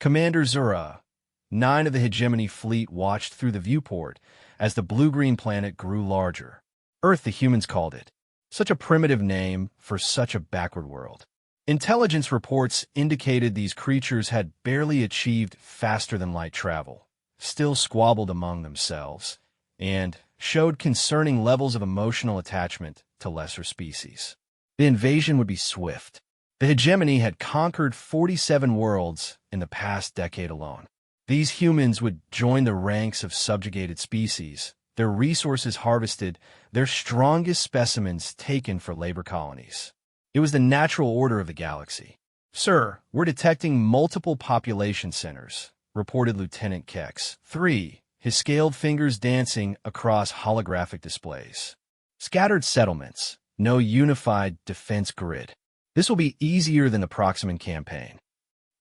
Commander Zura, 9 of the hegemony fleet watched through the viewport as the blue-green planet grew larger. Earth, the humans called it. Such a primitive name for such a backward world. Intelligence reports indicated these creatures had barely achieved faster-than-light travel, still squabbled among themselves, and showed concerning levels of emotional attachment to lesser species. The invasion would be swift. The hegemony had conquered 47 worlds in the past decade alone. These humans would join the ranks of subjugated species, their resources harvested, their strongest specimens taken for labor colonies. It was the natural order of the galaxy. "Sir, we're detecting multiple population centers," reported Lieutenant Kex. 3, his scaled fingers dancing across holographic displays. "Scattered settlements, no unified defense grid. This will be easier than the Proximan campaign."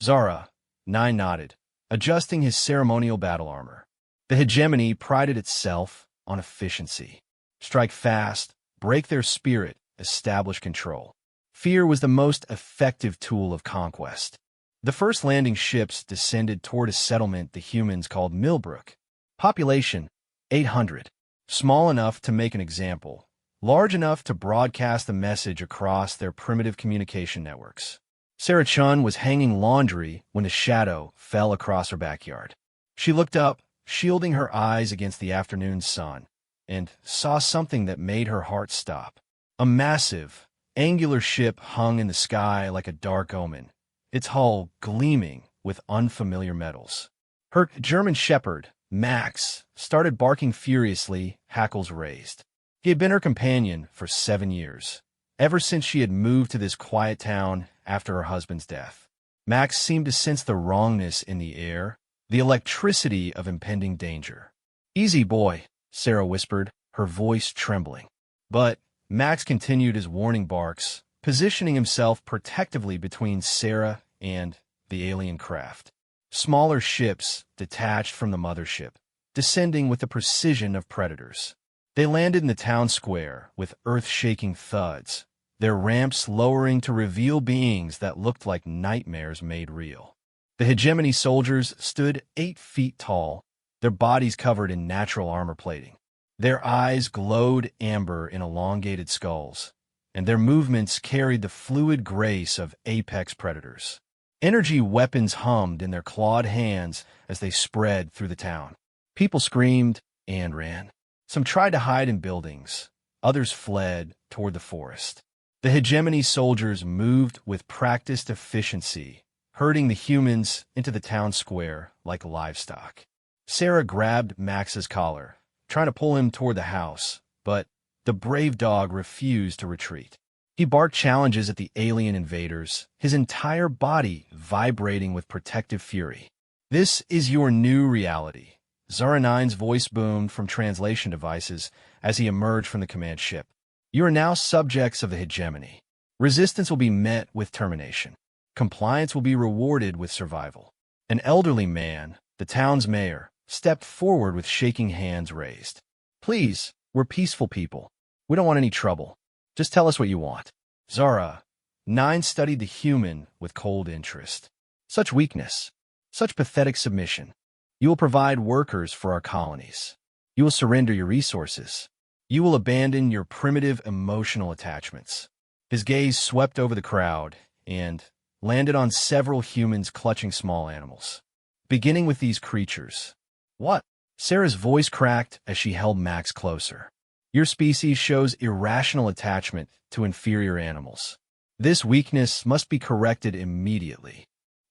Zara, 9 nodded, adjusting his ceremonial battle armor. The hegemony prided itself on efficiency. Strike fast, break their spirit, establish control. Fear was the most effective tool of conquest. The first landing ships descended toward a settlement the humans called Millbrook. Population, 800. Small enough to make an example, large enough to broadcast a message across their primitive communication networks. Sarah Chun was hanging laundry when a shadow fell across her backyard. She looked up, shielding her eyes against the afternoon sun, and saw something that made her heart stop. A massive, angular ship hung in the sky like a dark omen, its hull gleaming with unfamiliar metals. Her German shepherd, Max, started barking furiously, hackles raised. He had been her companion for 7 years, ever since she had moved to this quiet town after her husband's death. Max seemed to sense the wrongness in the air, the electricity of impending danger. "Easy, boy," Sarah whispered, her voice trembling. But Max continued his warning barks, positioning himself protectively between Sarah and the alien craft. Smaller ships detached from the mothership, descending with the precision of predators. They landed in the town square with earth-shaking thuds, their ramps lowering to reveal beings that looked like nightmares made real. The hegemony soldiers stood 8 feet tall, their bodies covered in natural armor plating. Their eyes glowed amber in elongated skulls, and their movements carried the fluid grace of apex predators. Energy weapons hummed in their clawed hands as they spread through the town. People screamed and ran. Some tried to hide in buildings. Others fled toward the forest. The hegemony soldiers moved with practiced efficiency, herding the humans into the town square like livestock. Sarah grabbed Max's collar, trying to pull him toward the house, but the brave dog refused to retreat. He barked challenges at the alien invaders, his entire body vibrating with protective fury. "This is your new reality," Zara 9's voice boomed from translation devices as he emerged from the command ship. "You are now subjects of the hegemony. Resistance will be met with termination. Compliance will be rewarded with survival." An elderly man, the town's mayor, stepped forward with shaking hands raised. "Please, we're peaceful people. We don't want any trouble. Just tell us what you want." Zara, 9 studied the human with cold interest. "Such weakness, such pathetic submission. You will provide workers for our colonies. You will surrender your resources. You will abandon your primitive emotional attachments." His gaze swept over the crowd and landed on several humans clutching small animals. "Beginning with these creatures." "What?" Sarah's voice cracked as she held Max closer. "Your species shows irrational attachment to inferior animals. This weakness must be corrected immediately."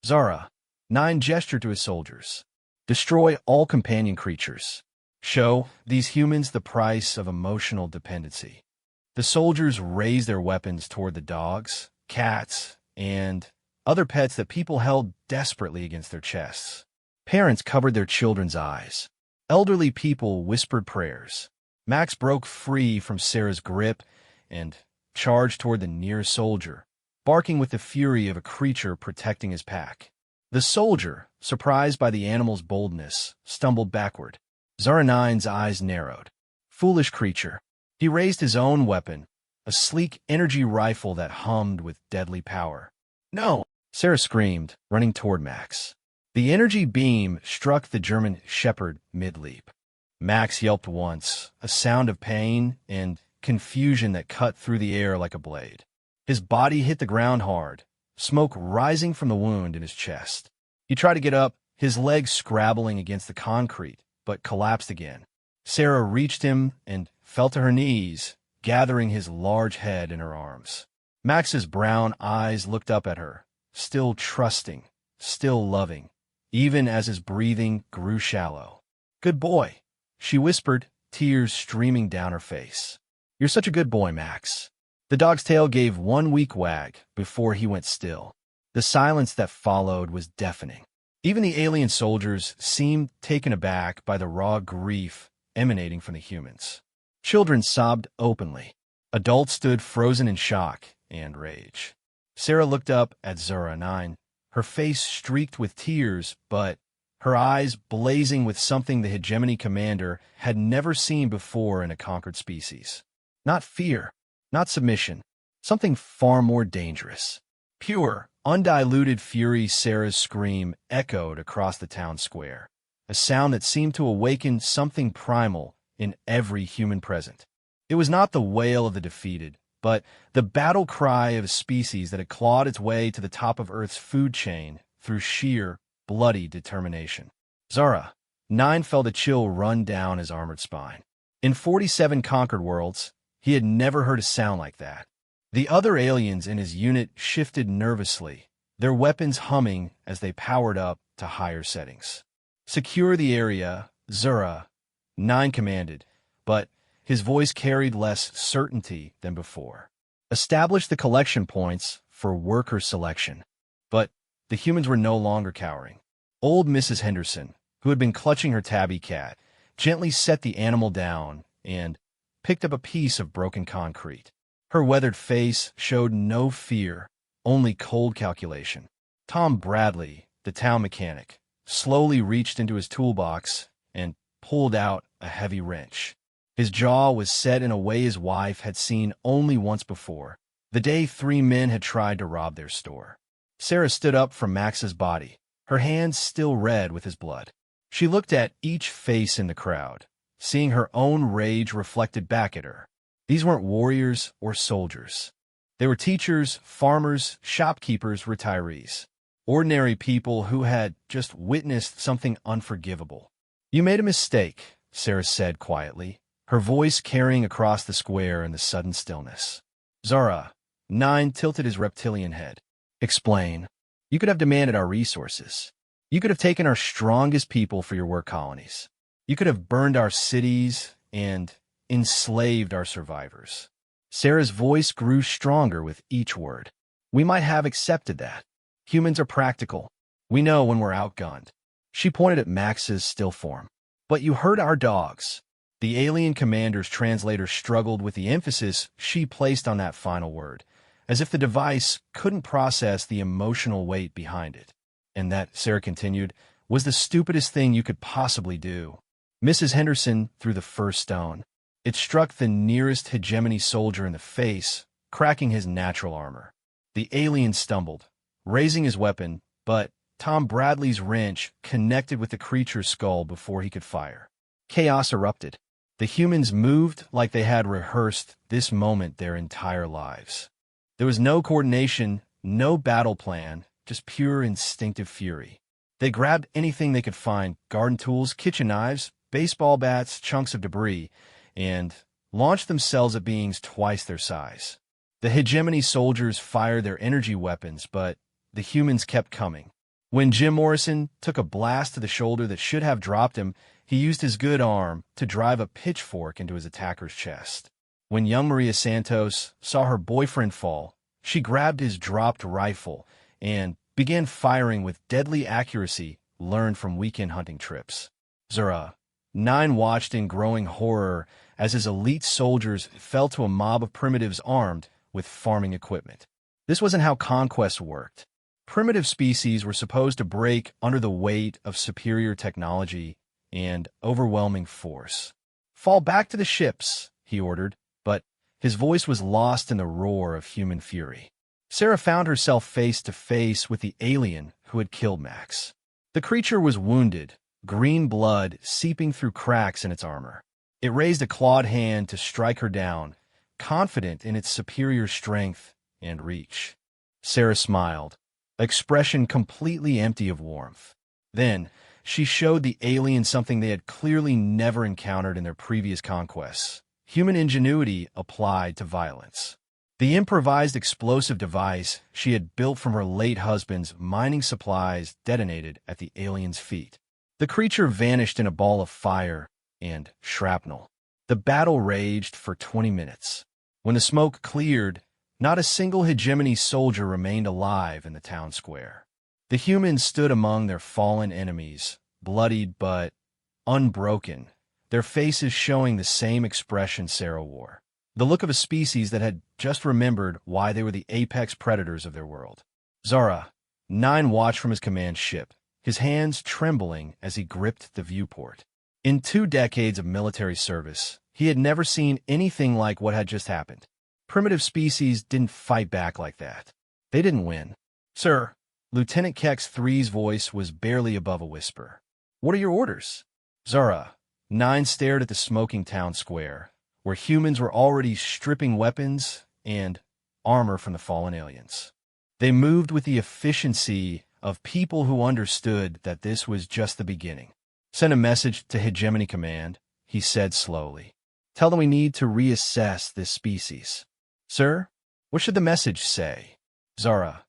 Zara, 9 gestured to his soldiers. "Destroy all companion creatures. Show these humans the price of emotional dependency." The soldiers raised their weapons toward the dogs, cats, and other pets that people held desperately against their chests. Parents covered their children's eyes. Elderly people whispered prayers. Max broke free from Sarah's grip and charged toward the nearest soldier, barking with the fury of a creature protecting his pack. The soldier, surprised by the animal's boldness, stumbled backward. Zara 9's eyes narrowed. Foolish creature. He raised his own weapon, a sleek energy rifle that hummed with deadly power. "No!" Sarah screamed, running toward Max. The energy beam struck the German shepherd mid-leap. Max yelped once, a sound of pain and confusion that cut through the air like a blade. His body hit the ground hard, smoke rising from the wound in his chest. He tried to get up, his legs scrabbling against the concrete, but collapsed again. Sarah reached him and fell to her knees, gathering his large head in her arms. Max's brown eyes looked up at her, still trusting, still loving, even as his breathing grew shallow. "Good boy," she whispered, tears streaming down her face. "You're such a good boy, Max." The dog's tail gave one weak wag before he went still. The silence that followed was deafening. Even the alien soldiers seemed taken aback by the raw grief emanating from the humans. Children sobbed openly. Adults stood frozen in shock and rage. Sarah looked up at Zura 9, her face streaked with tears, but her eyes blazing with something the hegemony commander had never seen before in a conquered species. Not fear, not submission, something far more dangerous. Pure, undiluted fury. Sarah's scream echoed across the town square, a sound that seemed to awaken something primal in every human present. It was not the wail of the defeated, but the battle cry of a species that had clawed its way to the top of Earth's food chain through sheer, bloody determination. Zara 9 felt a chill run down his armored spine. In 47 conquered worlds, he had never heard a sound like that. The other aliens in his unit shifted nervously, their weapons humming as they powered up to higher settings. "Secure the area," Zura 9 commanded, but his voice carried less certainty than before. "Establish the collection points for worker selection." But the humans were no longer cowering. Old Mrs. Henderson, who had been clutching her tabby cat, gently set the animal down and picked up a piece of broken concrete. Her weathered face showed no fear, only cold calculation. Tom Bradley, the town mechanic, slowly reached into his toolbox and pulled out a heavy wrench. His jaw was set in a way his wife had seen only once before, the day 3 men had tried to rob their store. Sarah stood up from Max's body, her hands still red with his blood. She looked at each face in the crowd, seeing her own rage reflected back at her. These weren't warriors or soldiers. They were teachers, farmers, shopkeepers, retirees. Ordinary people who had just witnessed something unforgivable. "You made a mistake," Sarah said quietly, her voice carrying across the square in the sudden stillness. Zara 9 tilted his reptilian head. "Explain." "You could have demanded our resources. You could have taken our strongest people for your work colonies. You could have burned our cities and enslaved our survivors." Sarah's voice grew stronger with each word. "We might have accepted that. Humans are practical. We know when we're outgunned." She pointed at Max's still form. "But you hurt our dogs." The alien commander's translator struggled with the emphasis she placed on that final word, as if the device couldn't process the emotional weight behind it. "And that," Sarah continued, "was the stupidest thing you could possibly do." Mrs. Henderson threw the first stone. It struck the nearest hegemony soldier in the face, cracking his natural armor. The alien stumbled, raising his weapon, but Tom Bradley's wrench connected with the creature's skull before he could fire. Chaos erupted. The humans moved like they had rehearsed this moment their entire lives. There was no coordination, no battle plan, just pure instinctive fury. They grabbed anything they could find, garden tools, kitchen knives, baseball bats, chunks of debris, and launched themselves at beings twice their size. The hegemony soldiers fired their energy weapons, but the humans kept coming. When Jim Morrison took a blast to the shoulder that should have dropped him, he used his good arm to drive a pitchfork into his attacker's chest. When young Maria Santos saw her boyfriend fall, she grabbed his dropped rifle and began firing with deadly accuracy learned from weekend hunting trips. Zura 9 watched in growing horror as his elite soldiers fell to a mob of primitives armed with farming equipment. This wasn't how conquest worked. Primitive species were supposed to break under the weight of superior technology and overwhelming force. "Fall back to the ships," he ordered, but his voice was lost in the roar of human fury. Sarah found herself face to face with the alien who had killed Max. The creature was wounded, green blood seeping through cracks in its armor. It raised a clawed hand to strike her down, confident in its superior strength and reach. Sarah smiled, expression completely empty of warmth. Then, she showed the alien something they had clearly never encountered in their previous conquests: human ingenuity applied to violence. The improvised explosive device she had built from her late husband's mining supplies detonated at the alien's feet. The creature vanished in a ball of fire and shrapnel. The battle raged for 20 minutes. When the smoke cleared, not a single hegemony soldier remained alive in the town square. The humans stood among their fallen enemies, bloodied but unbroken, their faces showing the same expression Sarah wore, the look of a species that had just remembered why they were the apex predators of their world. Zara, 9, watched from his command ship, his hands trembling as he gripped the viewport. In 2 decades of military service, he had never seen anything like what had just happened. Primitive species didn't fight back like that. They didn't win. "Sir," Lieutenant Kex 3's voice was barely above a whisper. "What are your orders?" Zara, 9, stared at the smoking town square, where humans were already stripping weapons and armor from the fallen aliens. They moved with the efficiency of people who understood that this was just the beginning. "Send a message to Hegemony Command," he said slowly. "Tell them we need to reassess this species." "Sir, what should the message say?" Zara,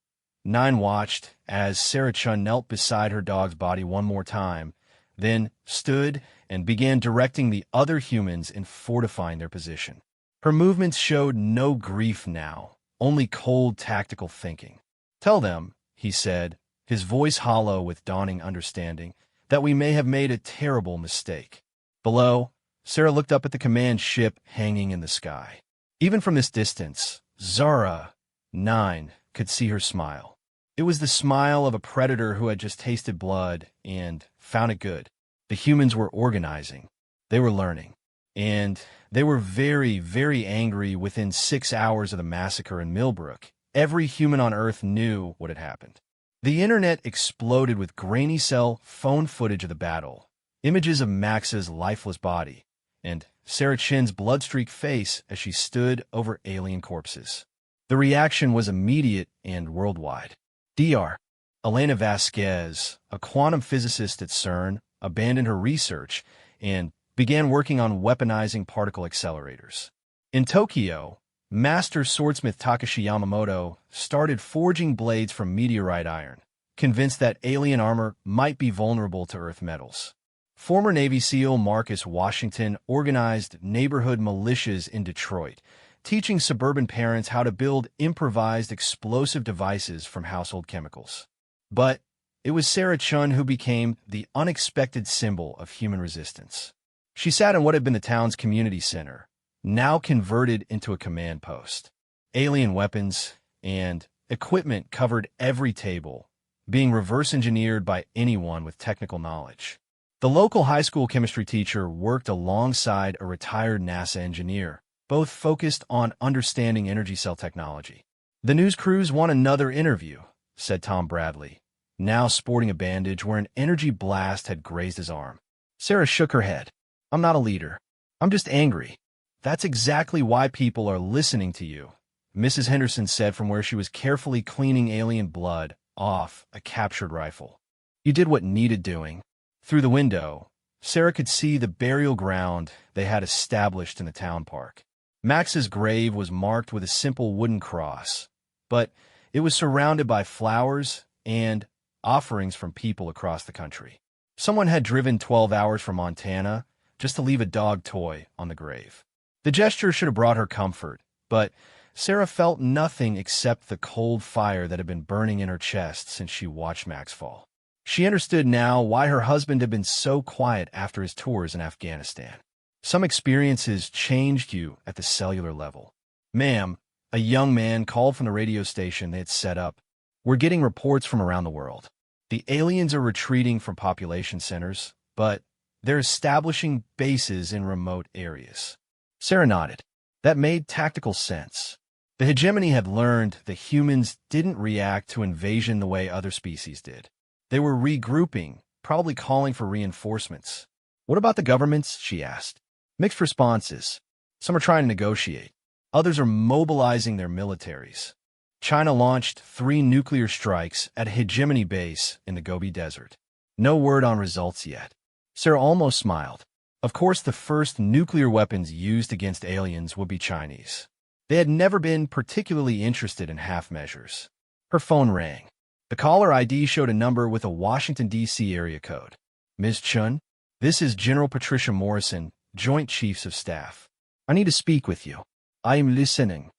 9, watched as Sarah Chun knelt beside her dog's body one more time, then stood and began directing the other humans in fortifying their position. Her movements showed no grief now, only cold tactical thinking. "Tell them," he said, his voice hollow with dawning understanding, "that we may have made a terrible mistake." Below, Sarah looked up at the command ship hanging in the sky. Even from this distance, Zara, 9, could see her smile. It was the smile of a predator who had just tasted blood and found it good. The humans were organizing. They were learning. And they were very, very angry. Within 6 hours of the massacre in Millbrook, every human on Earth knew what had happened. The internet exploded with grainy cell phone footage of the battle, images of Max's lifeless body, and Sarah Chin's blood-streaked face as she stood over alien corpses. The reaction was immediate and worldwide. Dr. Elena Vasquez, a quantum physicist at CERN, abandoned her research and began working on weaponizing particle accelerators. In Tokyo, master swordsmith Takashi Yamamoto started forging blades from meteorite iron, convinced that alien armor might be vulnerable to Earth metals. Former Navy SEAL Marcus Washington organized neighborhood militias in Detroit, teaching suburban parents how to build improvised explosive devices from household chemicals. But it was Sarah Chun who became the unexpected symbol of human resistance. She sat in what had been the town's community center, now converted into a command post. Alien weapons and equipment covered every table, being reverse-engineered by anyone with technical knowledge. The local high school chemistry teacher worked alongside a retired NASA engineer, both focused on understanding energy cell technology. "The news crews want another interview," said Tom Bradley, now sporting a bandage where an energy blast had grazed his arm. Sarah shook her head. "I'm not a leader. I'm just angry." "That's exactly why people are listening to you," Mrs. Henderson said from where she was carefully cleaning alien blood off a captured rifle. "You did what needed doing." Through the window, Sarah could see the burial ground they had established in the town park. Max's grave was marked with a simple wooden cross, but it was surrounded by flowers and offerings from people across the country. Someone had driven 12 hours from Montana just to leave a dog toy on the grave. The gesture should have brought her comfort, but Sarah felt nothing except the cold fire that had been burning in her chest since she watched Max fall. She understood now why her husband had been so quiet after his tours in Afghanistan. Some experiences changed you at the cellular level. "Ma'am," a young man called from the radio station they had set up, "we're getting reports from around the world. The aliens are retreating from population centers, but they're establishing bases in remote areas." Sarah nodded. That made tactical sense. The hegemony had learned that humans didn't react to invasion the way other species did. They were regrouping, probably calling for reinforcements. What about the governments? She asked. Mixed responses. Some are trying to negotiate. Others are mobilizing their militaries. China launched 3 nuclear strikes at a hegemony base in the Gobi Desert. No word on results yet. Sarah almost smiled. Of course, the first nuclear weapons used against aliens would be Chinese. They had never been particularly interested in half measures. Her phone rang. The caller ID showed a number with a Washington, D.C. area code. Ms. Chun, this is General Patricia Morrison, Joint Chiefs of Staff. I need to speak with you. I am listening.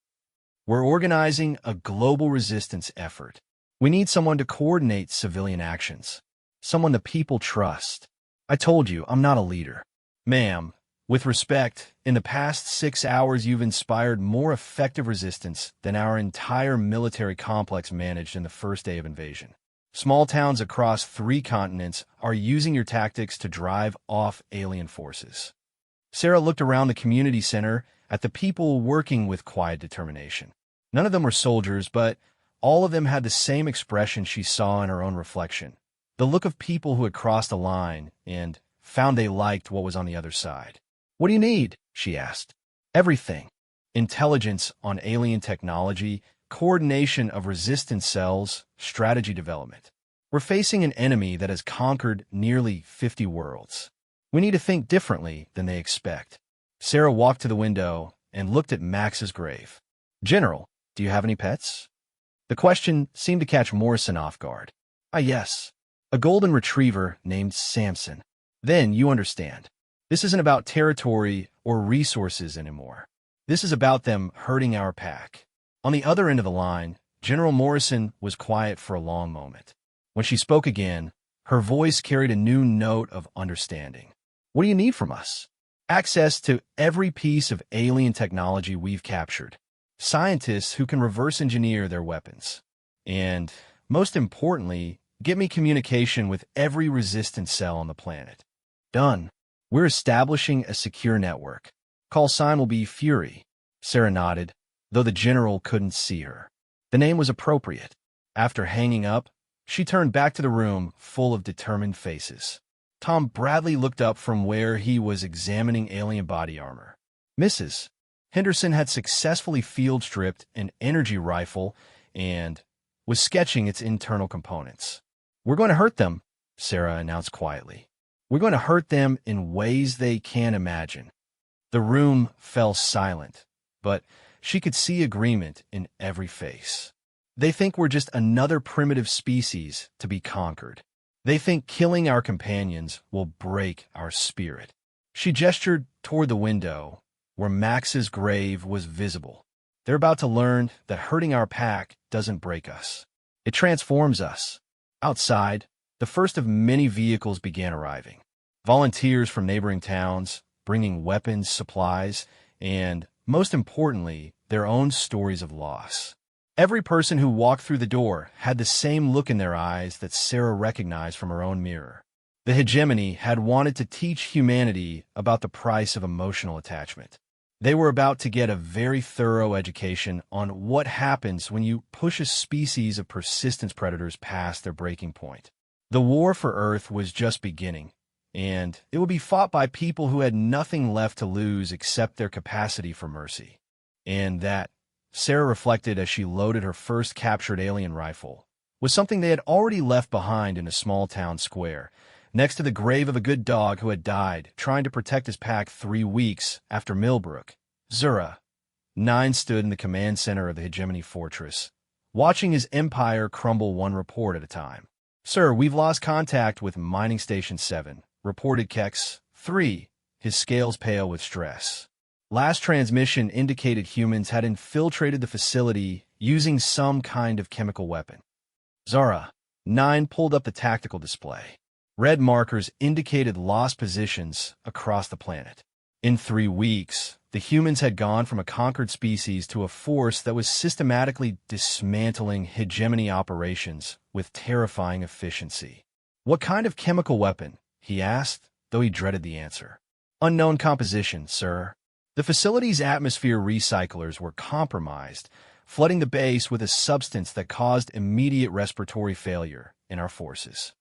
We're organizing a global resistance effort. We need someone to coordinate civilian actions. Someone the people trust. I told you, I'm not a leader. Ma'am, with respect, in the past 6 hours you've inspired more effective resistance than our entire military complex managed in the first day of invasion. Small towns across 3 continents are using your tactics to drive off alien forces. Sarah looked around the community center at the people working with quiet determination. None of them were soldiers, but all of them had the same expression she saw in her own reflection. The look of people who had crossed a line and found they liked what was on the other side. What do you need? She asked. Everything. Intelligence on alien technology, coordination of resistance cells, strategy development. We're facing an enemy that has conquered nearly 50 worlds. We need to think differently than they expect. Sarah walked to the window and looked at Max's grave. General, do you have any pets? The question seemed to catch Morrison off guard. Yes. A golden retriever named Samson. Then you understand. This isn't about territory or resources anymore. This is about them hurting our pack. On the other end of the line, General Morrison was quiet for a long moment. When she spoke again, her voice carried a new note of understanding. What do you need from us? Access to every piece of alien technology we've captured. Scientists who can reverse engineer their weapons. And, most importantly, get me communication with every resistance cell on the planet. Done. We're establishing a secure network. Call sign will be Fury. Sarah nodded, though the general couldn't see her. The name was appropriate. After hanging up, she turned back to the room full of determined faces. Tom Bradley looked up from where he was examining alien body armor. Mrs. Henderson had successfully field-stripped an energy rifle and was sketching its internal components. We're going to hurt them, Sarah announced quietly. We're going to hurt them in ways they can't imagine. The room fell silent, but she could see agreement in every face. They think we're just another primitive species to be conquered. They think killing our companions will break our spirit. She gestured toward the window, where Max's grave was visible. They're about to learn that hurting our pack doesn't break us. It transforms us. Outside, the first of many vehicles began arriving. Volunteers from neighboring towns, bringing weapons, supplies, and, most importantly, their own stories of loss. Every person who walked through the door had the same look in their eyes that Sarah recognized from her own mirror. The hegemony had wanted to teach humanity about the price of emotional attachment. They were about to get a very thorough education on what happens when you push a species of persistence predators past their breaking point. The war for Earth was just beginning, and it would be fought by people who had nothing left to lose except their capacity for mercy. And that, Sarah reflected as she loaded her first captured alien rifle, was something they had already left behind in a small town square, next to the grave of a good dog who had died trying to protect his pack 3 weeks after Millbrook. Zura. 9 stood in the command center of the hegemony fortress, watching his empire crumble one report at a time. Sir, we've lost contact with Mining Station 7, reported Kex. 3, his scales pale with stress. Last transmission indicated humans had infiltrated the facility using some kind of chemical weapon. Zara. 9 pulled up the tactical display. Red markers indicated lost positions across the planet. In 3 weeks, the humans had gone from a conquered species to a force that was systematically dismantling hegemony operations with terrifying efficiency. What kind of chemical weapon? He asked, though he dreaded the answer. Unknown composition, sir. The facility's atmosphere recyclers were compromised, flooding the base with a substance that caused immediate respiratory failure in our forces.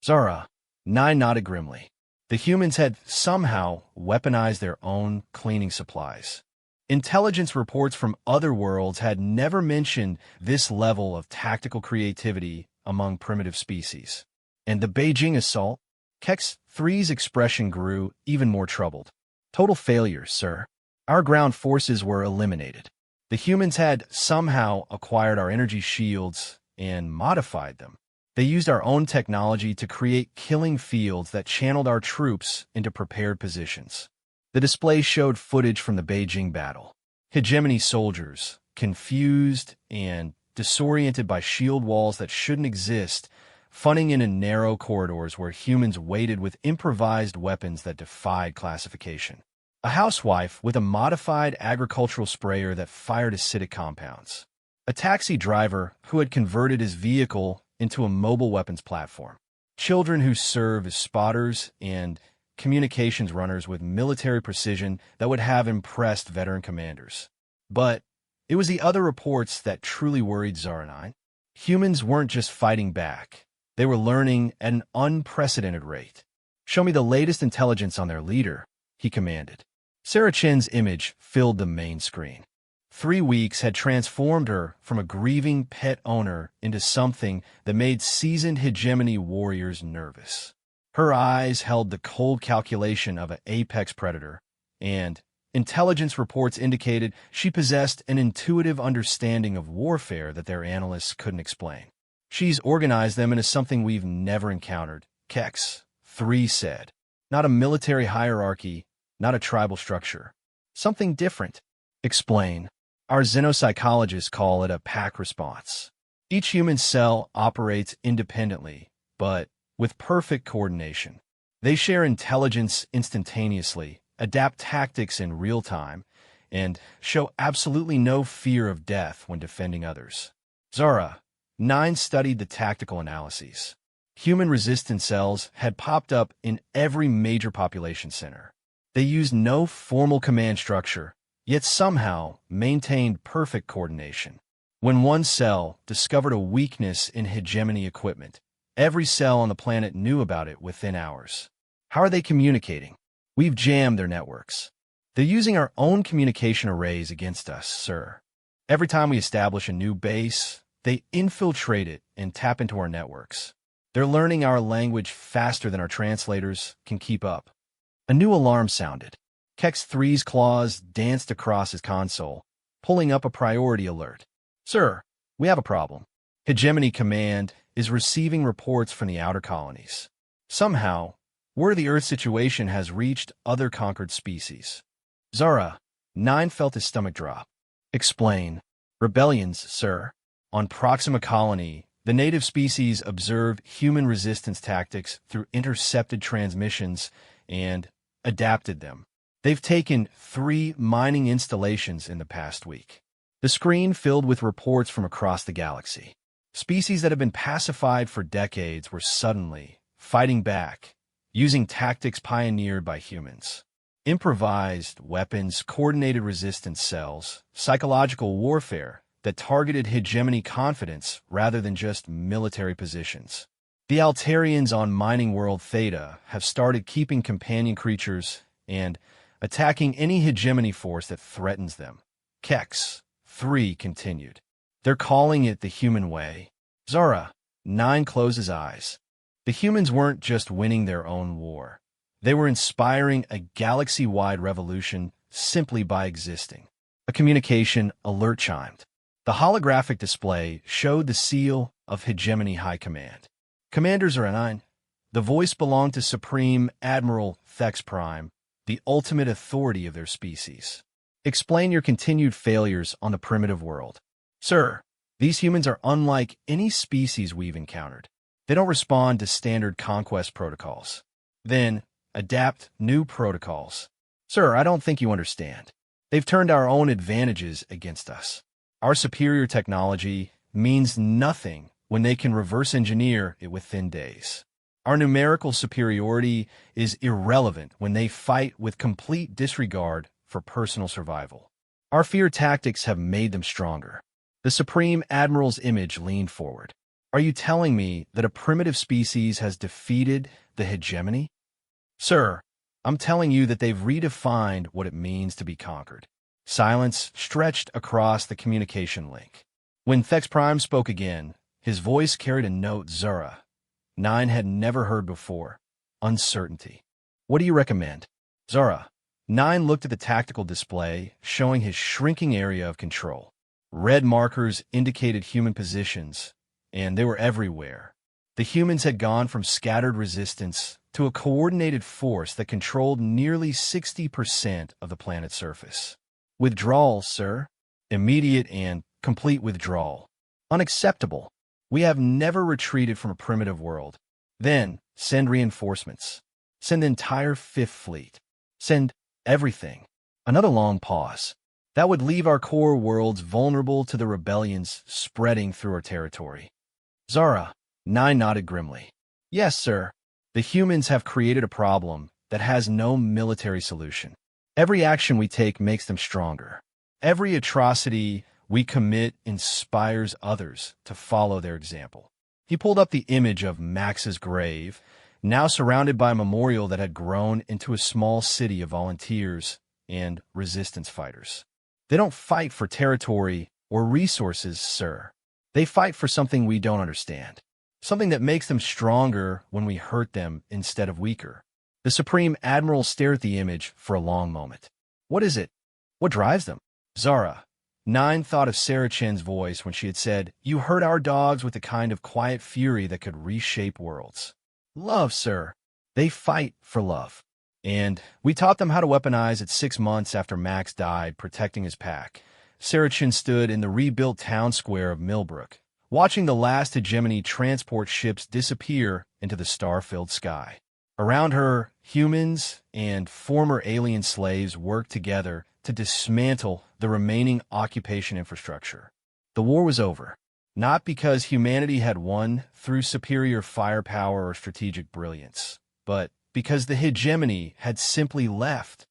Zara, 9 nodded grimly. The humans had somehow weaponized their own cleaning supplies. Intelligence reports from other worlds had never mentioned this level of tactical creativity among primitive species. And the Beijing assault? Kex 3's expression grew even more troubled. Total failure, sir. Our ground forces were eliminated. The humans had somehow acquired our energy shields and modified them. They used our own technology to create killing fields that channeled our troops into prepared positions. The display showed footage from the Beijing battle. Hegemony soldiers, confused and disoriented by shield walls that shouldn't exist, funning in narrow corridors where humans waited with improvised weapons that defied classification. A housewife with a modified agricultural sprayer that fired acidic compounds. A taxi driver who had converted his vehicle into a mobile weapons platform. Children who serve as spotters and communications runners with military precision that would have impressed veteran commanders. But it was the other reports that truly worried Zara. Humans weren't just fighting back. They were learning at an unprecedented rate. "Show me the latest intelligence on their leader," he commanded. Sarah Chen's image filled the main screen. 3 weeks had transformed her from a grieving pet owner into something that made seasoned hegemony warriors nervous. Her eyes held the cold calculation of an apex predator, and intelligence reports indicated she possessed an intuitive understanding of warfare that their analysts couldn't explain. "She's organized them into something we've never encountered," Kex 3 said. "Not a military hierarchy, not a tribal structure. Something different." "Explain." "Our xenopsychologists call it a pack response. Each human cell operates independently, but with perfect coordination. They share intelligence instantaneously, adapt tactics in real time, and show absolutely no fear of death when defending others." Zara 9 studied the tactical analyses. Human resistance cells had popped up in every major population center. They used no formal command structure, yet somehow maintained perfect coordination. When one cell discovered a weakness in hegemony equipment, every cell on the planet knew about it within hours. How are they communicating? "We've jammed their networks. They're using our own communication arrays against us, sir. Every time we establish a new base, they infiltrate it and tap into our networks. They're learning our language faster than our translators can keep up." A new alarm sounded. Kex 3's claws danced across his console, pulling up a priority alert. "Sir, we have a problem. Hegemony Command is receiving reports from the outer colonies. Somehow, word of the Earth situation has reached other conquered species." Zara 9 felt his stomach drop. "Explain." "Rebellions, sir. On Proxima Colony, the native species observed human resistance tactics through intercepted transmissions and adapted them. They've taken 3 mining installations in the past week." The screen filled with reports from across the galaxy. Species that have been pacified for decades were suddenly fighting back, using tactics pioneered by humans. Improvised weapons, coordinated resistance cells, psychological warfare that targeted hegemony confidence rather than just military positions. The Altarians on Mining World Theta have started keeping companion creatures and attacking any hegemony force that threatens them. Kex 3 continued. "They're calling it the human way." Zara 9 closed his eyes. The humans weren't just winning their own war. They were inspiring a galaxy-wide revolution simply by existing. A communication alert chimed. The holographic display showed the seal of Hegemony High Command. "Commanders are 9. The voice belonged to Supreme Admiral Thex Prime, the ultimate authority of their species. Explain your continued failures on the primitive world." "Sir, these humans are unlike any species we've encountered. They don't respond to standard conquest protocols. Then, adapt new protocols." "Sir, I don't think you understand. They've turned our own advantages against us. Our superior technology means nothing when they can reverse engineer it within days. Our numerical superiority is irrelevant when they fight with complete disregard for personal survival. Our fear tactics have made them stronger." The Supreme Admiral's image leaned forward. Are you telling me that a primitive species has defeated the hegemony? Sir, I'm telling you that they've redefined what it means to be conquered. Silence stretched across the communication link. When Thex Prime spoke again, his voice carried a note Zara 9 had never heard before. Uncertainty. What do you recommend? Zara 9 looked at the tactical display, showing his shrinking area of control. Red markers indicated human positions, and they were everywhere. The humans had gone from scattered resistance to a coordinated force that controlled nearly 60% of the planet's surface. Withdrawal, sir. Immediate and complete withdrawal. Unacceptable. We have never retreated from a primitive world. Then, send reinforcements. Send the entire Fifth Fleet. Send everything. Another long pause. That would leave our core worlds vulnerable to the rebellions spreading through our territory. Zara 9 nodded grimly. Yes, sir. The humans have created a problem that has no military solution. Every action we take makes them stronger. Every atrocity we commit inspires others to follow their example. He pulled up the image of Max's grave, now surrounded by a memorial that had grown into a small city of volunteers and resistance fighters. They don't fight for territory or resources, sir. They fight for something we don't understand. Something that makes them stronger when we hurt them instead of weaker. The Supreme Admiral stared at the image for a long moment. What is it? What drives them? Zara 9 thought of Sarah Chen's voice when she had said, "You hurt our dogs with the kind of quiet fury that could reshape worlds." Love, sir. They fight for love. And we taught them how to weaponize it 6 months after Max died, protecting his pack. Sarah Chen stood in the rebuilt town square of Millbrook, watching the last hegemony transport ships disappear into the star-filled sky. Around her, humans and former alien slaves worked together to dismantle the remaining occupation infrastructure. The war was over, not because humanity had won through superior firepower or strategic brilliance, but because the hegemony had simply left.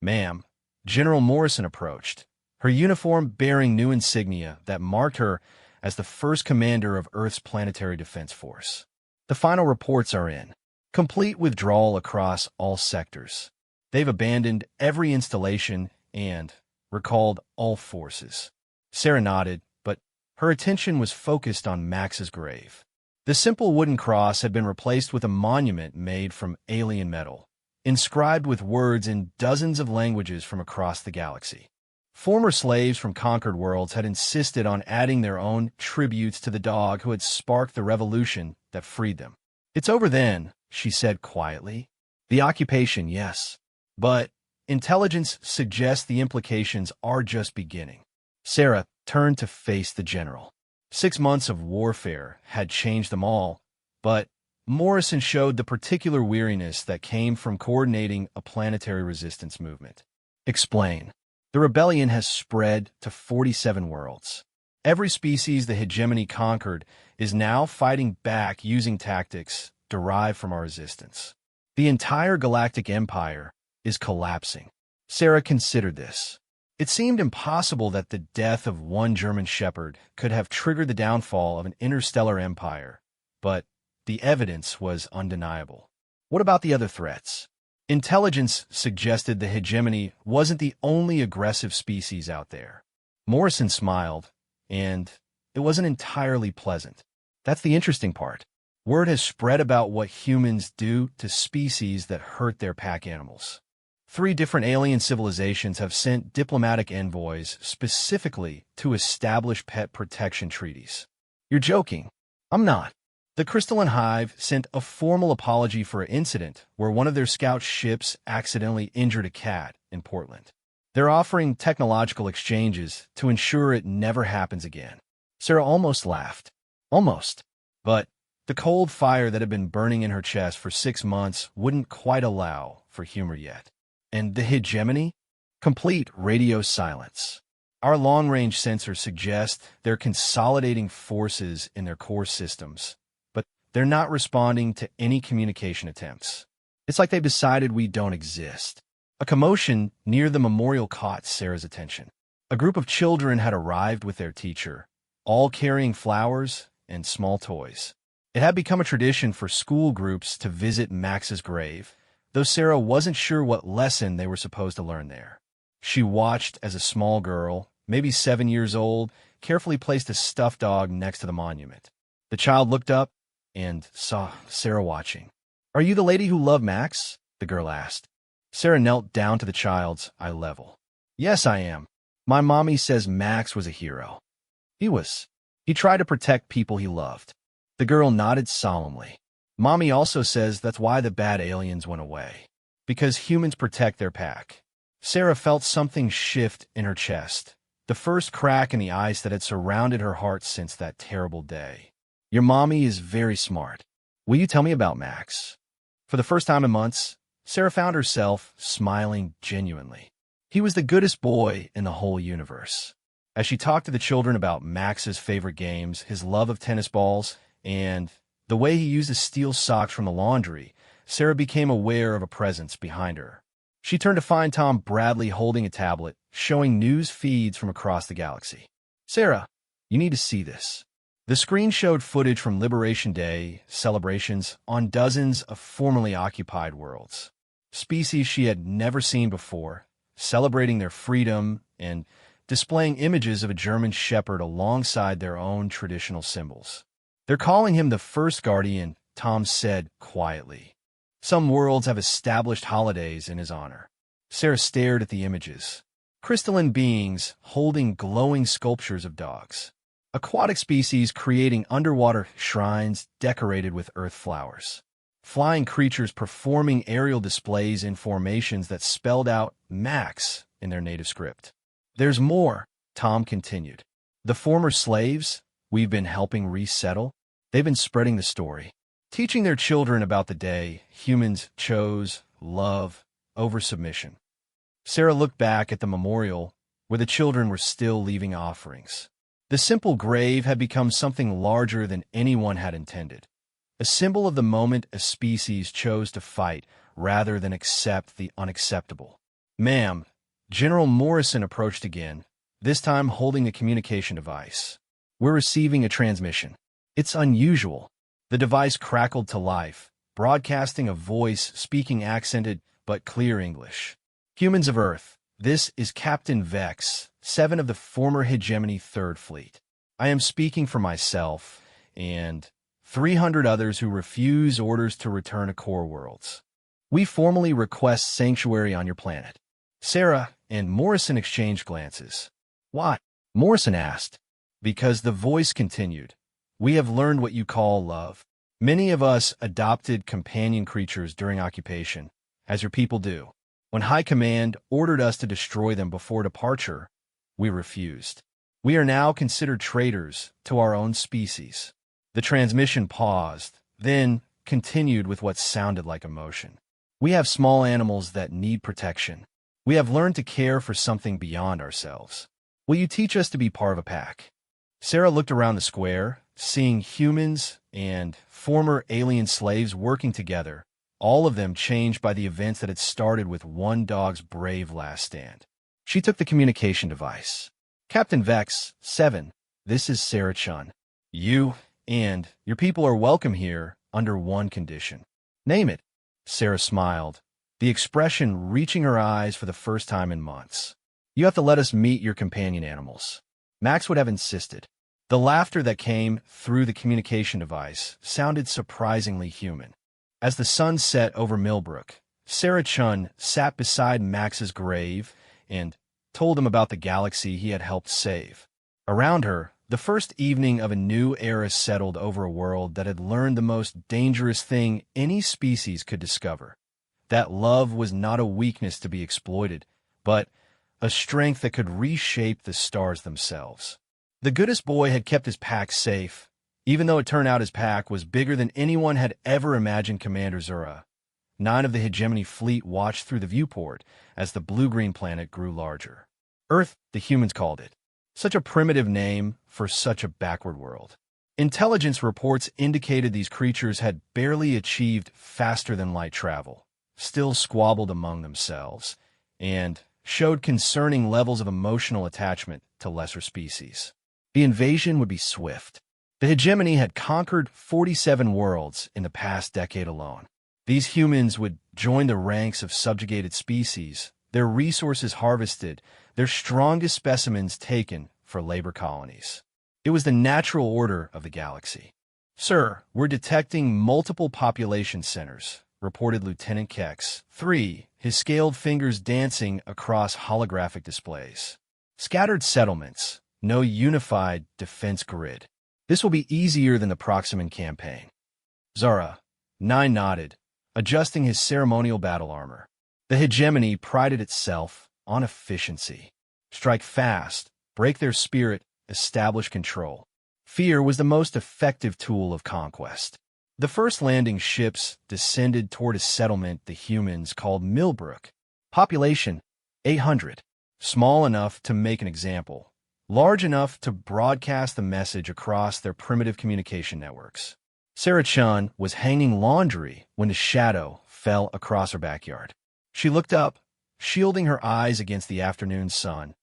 Ma'am, General Morrison approached, her uniform bearing new insignia that marked her as the first commander of Earth's planetary defense force. The final reports are in. Complete withdrawal across all sectors. They've abandoned every installation and recalled all forces. Sarah nodded, but her attention was focused on Max's grave. The simple wooden cross had been replaced with a monument made from alien metal, inscribed with words in dozens of languages from across the galaxy. Former slaves from conquered worlds had insisted on adding their own tributes to the dog who had sparked the revolution that freed them. It's over then, she said quietly. The occupation, yes. But intelligence suggests the implications are just beginning. Sarah turned to face the general. 6 months of warfare had changed them all, but Morrison showed the particular weariness that came from coordinating a planetary resistance movement. Explain. The rebellion has spread to 47 worlds. Every species the hegemony conquered is now fighting back using tactics derived from our resistance. The entire galactic empire is collapsing. Sarah considered this. It seemed impossible that the death of one German shepherd could have triggered the downfall of an interstellar empire, but the evidence was undeniable. What about the other threats? Intelligence suggested the hegemony wasn't the only aggressive species out there. Morrison smiled, and it wasn't entirely pleasant. That's the interesting part. Word has spread about what humans do to species that hurt their pack animals. 3 different alien civilizations have sent diplomatic envoys specifically to establish pet protection treaties. You're joking. I'm not. The Crystalline Hive sent a formal apology for an incident where one of their scout ships accidentally injured a cat in Portland. They're offering technological exchanges to ensure it never happens again. Sarah almost laughed. Almost. But the cold fire that had been burning in her chest for 6 months wouldn't quite allow for humor yet. And the hegemony? Complete radio silence. Our long-range sensors suggest they're consolidating forces in their core systems, but they're not responding to any communication attempts. It's like they've decided we don't exist. A commotion near the memorial caught Sarah's attention. A group of children had arrived with their teacher, all carrying flowers and small toys. It had become a tradition for school groups to visit Max's grave, though Sarah wasn't sure what lesson they were supposed to learn there. She watched as a small girl, maybe 7 years old, carefully placed a stuffed dog next to the monument. The child looked up and saw Sarah watching. "Are you the lady who loved Max?" the girl asked. Sarah knelt down to the child's eye level. "Yes, I am. My mommy says Max was a hero. He was. He tried to protect people he loved." The girl nodded solemnly. "Mommy also says that's why the bad aliens went away. Because humans protect their pack." Sarah felt something shift in her chest, the first crack in the ice that had surrounded her heart since that terrible day. "Your mommy is very smart. Will you tell me about Max?" For the first time in months, Sarah found herself smiling genuinely. He was the goodest boy in the whole universe. As she talked to the children about Max's favorite games, his love of tennis balls, and the way he used to steal socks from the laundry, Sarah became aware of a presence behind her. She turned to find Tom Bradley holding a tablet, showing news feeds from across the galaxy. "Sarah, you need to see this." The screen showed footage from Liberation Day celebrations on dozens of formerly occupied worlds. Species she had never seen before, celebrating their freedom and displaying images of a German shepherd alongside their own traditional symbols. "They're calling him the first guardian," Tom said quietly. "Some worlds have established holidays in his honor." Sarah stared at the images. Crystalline beings holding glowing sculptures of dogs. Aquatic species creating underwater shrines decorated with earth flowers. Flying creatures performing aerial displays in formations that spelled out Max in their native script. "There's more," Tom continued. "The former slaves we've been helping resettle, they've been spreading the story, teaching their children about the day humans chose love over submission." Sarah looked back at the memorial where the children were still leaving offerings. The simple grave had become something larger than anyone had intended, a symbol of the moment a species chose to fight rather than accept the unacceptable. "Ma'am," General Morrison approached again, this time holding the communication device. "We're receiving a transmission. It's unusual." The device crackled to life, broadcasting a voice speaking accented but clear English. "Humans of Earth, this is Captain Vex, 7 of the former Hegemony 3rd Fleet. I am speaking for myself and 300 others who refuse orders to return to core worlds. We formally request sanctuary on your planet." Sarah and Morrison exchanged glances. "Why?" Morrison asked. Because the voice continued. "We have learned what you call love. Many of us adopted companion creatures during occupation, as your people do. When High Command ordered us to destroy them before departure, we refused. We are now considered traitors to our own species." The transmission paused, then continued with what sounded like emotion. "We have small animals that need protection. We have learned to care for something beyond ourselves. Will you teach us to be part of a pack?" Sarah looked around the square, seeing humans and former alien slaves working together, all of them changed by the events that had started with one dog's brave last stand. She took the communication device. "Captain Vex, 7, this is Sarah Chun. You and your people are welcome here under one condition." "Name it." Sarah smiled, the expression reaching her eyes for the first time in months. "You have to let us meet your companion animals." Max would have insisted. The laughter that came through the communication device sounded surprisingly human. As the sun set over Millbrook, Sarah Chun sat beside Max's grave and told him about the galaxy he had helped save. Around her, the first evening of a new era settled over a world that had learned the most dangerous thing any species could discover. That love was not a weakness to be exploited, but a strength that could reshape the stars themselves. The goodest boy had kept his pack safe, even though it turned out his pack was bigger than anyone had ever imagined. Commander Zura. 9 of the Hegemony fleet watched through the viewport as the blue-green planet grew larger. Earth, the humans called it. Such a primitive name for such a backward world. Intelligence reports indicated these creatures had barely achieved faster-than-light travel, still squabbled among themselves, and showed concerning levels of emotional attachment to lesser species. The invasion would be swift. The hegemony had conquered 47 worlds in the past decade alone. These humans would join the ranks of subjugated species, their resources harvested, their strongest specimens taken for labor colonies. It was the natural order of the galaxy. "Sir, we're detecting multiple population centers," reported Lieutenant Kex. 3, his scaled fingers dancing across holographic displays. "Scattered settlements, no unified defense grid. This will be easier than the Proximan campaign." Zara, 9 nodded, adjusting his ceremonial battle armor. The hegemony prided itself on efficiency. Strike fast, break their spirit, establish control. Fear was the most effective tool of conquest. The first landing ships descended toward a settlement the humans called Millbrook. Population, 800. Small enough to make an example, large enough to broadcast the message across their primitive communication networks. Sarah Chun was hanging laundry when the shadow fell across her backyard. She looked up, shielding her eyes against the afternoon sun,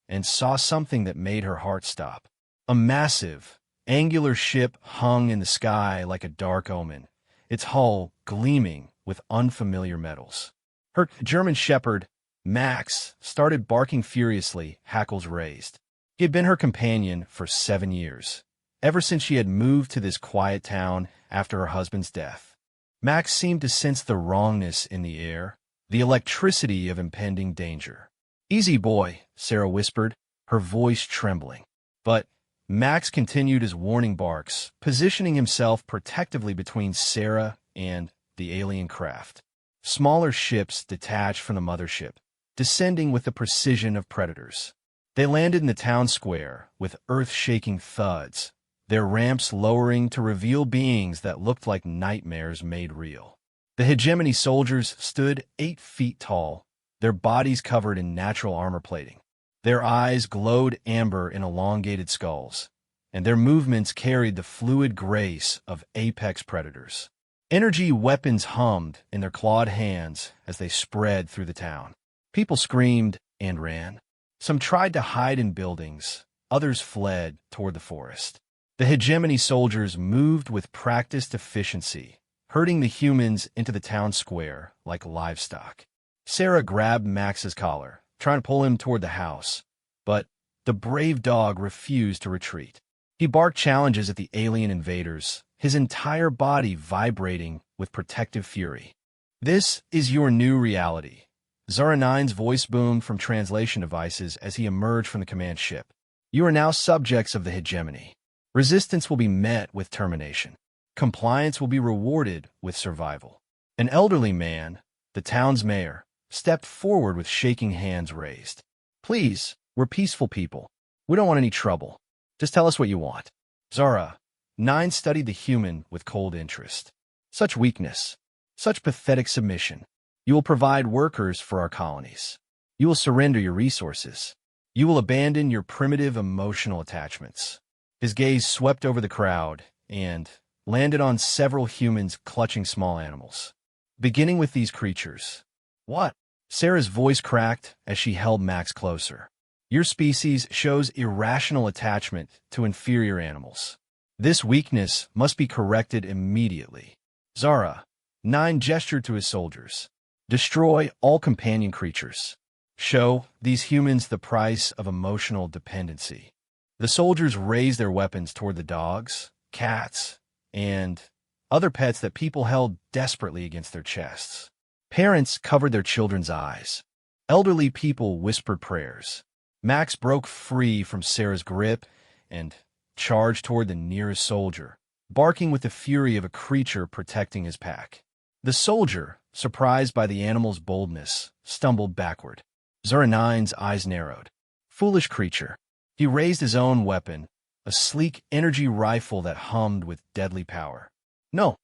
and saw something that made her heart stop. A massive, angular ship hung in the sky like a dark omen, its hull gleaming with unfamiliar metals. Her German shepherd, Max, started barking furiously, hackles raised. He had been her companion for 7 years, ever since she had moved to this quiet town after her husband's death. Max seemed to sense the wrongness in the air, the electricity of impending danger. "Easy, boy," Sarah whispered, her voice trembling. But Max continued his warning barks, positioning himself protectively between Sarah and the alien craft. Smaller ships detached from the mothership, descending with the precision of predators. They landed in the town square with earth-shaking thuds, their ramps lowering to reveal beings that looked like nightmares made real. The hegemony soldiers stood 8 feet tall, their bodies covered in natural armor plating. Their eyes glowed amber in elongated skulls, and their movements carried the fluid grace of apex predators. Energy weapons hummed in their clawed hands as they spread through the town. People screamed and ran. Some tried to hide in buildings, others fled toward the forest. The hegemony soldiers moved with practiced efficiency, herding the humans into the town square like livestock. Sarah grabbed Max's collar, trying to pull him toward the house, but the brave dog refused to retreat. He barked challenges at the alien invaders, his entire body vibrating with protective fury. "This is your new reality." Zara 9's voice boomed from translation devices as he emerged from the command ship. "You are now subjects of the hegemony. Resistance will be met with termination. Compliance will be rewarded with survival." An elderly man, the town's mayor, stepped forward with shaking hands raised. "Please, we're peaceful people. We don't want any trouble. Just tell us what you want." Zara 9 studied the human with cold interest. "Such weakness, such pathetic submission. You will provide workers for our colonies. You will surrender your resources. You will abandon your primitive emotional attachments." His gaze swept over the crowd and landed on several humans clutching small animals. "Beginning with these creatures." "What?" Sarah's voice cracked as she held Max closer. "Your species shows irrational attachment to inferior animals. This weakness must be corrected immediately." Zara 9 gestured to his soldiers. "Destroy all companion creatures. Show these humans the price of emotional dependency." The soldiers raised their weapons toward the dogs, cats, and other pets that people held desperately against their chests. Parents covered their children's eyes. Elderly people whispered prayers. Max broke free from Sarah's grip and charged toward the nearest soldier, barking with the fury of a creature protecting his pack. The soldier, surprised by the animal's boldness, stumbled backward. Zara 9's eyes narrowed. Foolish creature. He raised his own weapon, a sleek energy rifle that hummed with deadly power. "No!"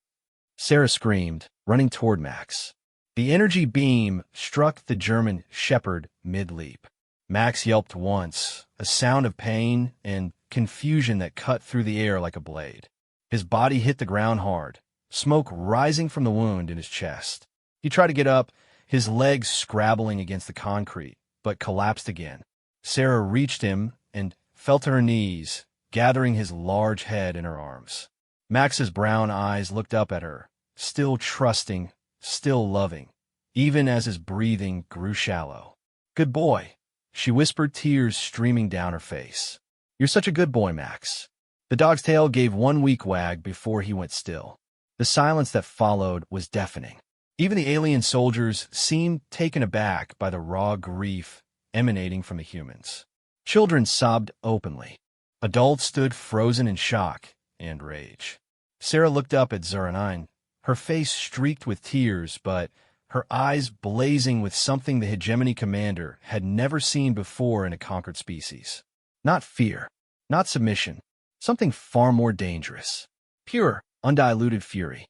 Sarah screamed, running toward Max. The energy beam struck the German shepherd mid-leap. Max yelped once, a sound of pain and confusion that cut through the air like a blade. His body hit the ground hard, smoke rising from the wound in his chest. He tried to get up, his legs scrabbling against the concrete, but collapsed again. Sarah reached him and fell to her knees, gathering his large head in her arms. Max's brown eyes looked up at her, still trusting, still loving, even as his breathing grew shallow. "Good boy," she whispered, tears streaming down her face. "You're such a good boy, Max." The dog's tail gave one weak wag before he went still. The silence that followed was deafening. Even the alien soldiers seemed taken aback by the raw grief emanating from the humans. Children sobbed openly. Adults stood frozen in shock and rage. Sarah looked up at Zura, her face streaked with tears, but her eyes blazing with something the hegemony commander had never seen before in a conquered species. Not fear, not submission, something far more dangerous. Pure, undiluted fury.